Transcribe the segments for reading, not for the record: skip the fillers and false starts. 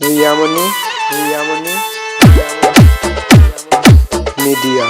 Riyamoni media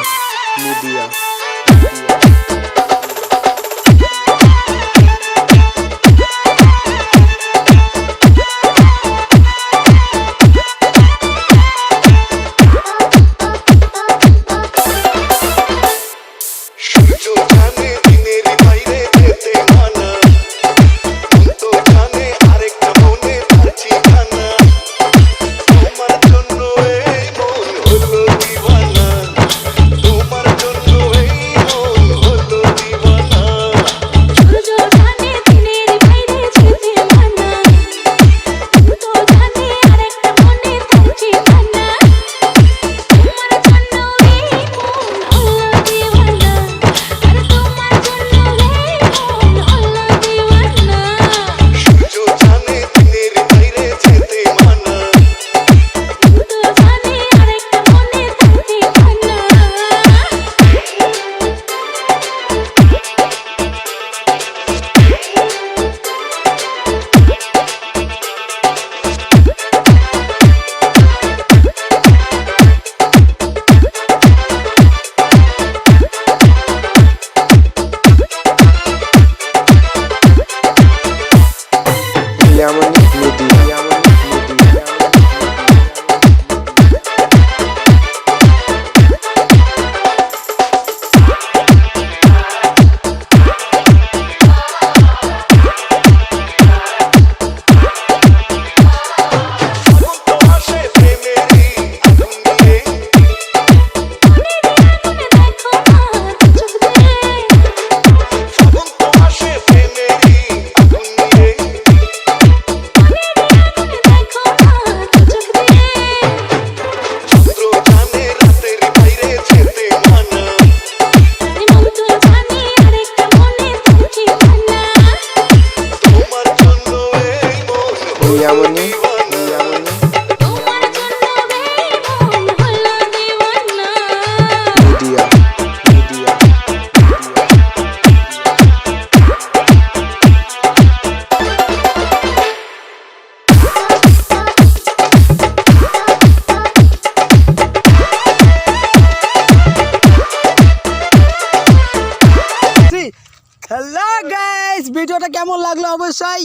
hello guys, ভিডিওটা কেমন লাগলো অবশ্যই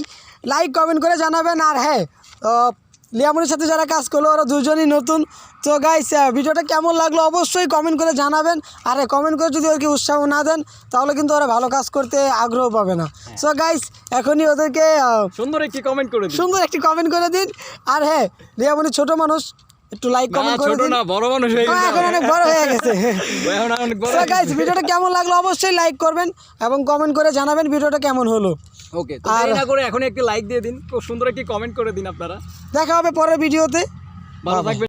লাইক কমেন্ট করে জানাবেন। আর হ্যাঁ, লিয়ামনির সাথে যারা কাজ করলো ওরা দুজনই নতুন। তো গাইস, ভিডিওটা কেমন লাগলো অবশ্যই কমেন্ট করে জানাবেন। আর কমেন্ট করে যদি ওদেরকে উৎসাহ না দেন তাহলে কিন্তু ওরা ভালো কাজ করতে আগ্রহ পাবে না। সো গাইস, এখনই ওদেরকে সুন্দর একটি কমেন্ট করে দিন। আর হ্যাঁ, লিয়ামনি ছোট মানুষ, একটু লাইক কমেন্ট করে দিন। না, বড় মানুষ হয়ে গেছে, এখন অনেক বড় হয়ে গেছে। এখন অনেক বড়। সো গাইস, ভিডিওটা কেমন লাগলো অবশ্যই লাইক করবেন এবং কমেন্ট করে জানাবেন ভিডিওটা কেমন হলো। ওকে, তো দেরি না করে এখন একটি লাইক দিয়ে দিন, খুব সুন্দর একটি কমেন্ট করে দিন আপনারা। দেখা হবে পরের ভিডিওতে, ভালো থাকবেন।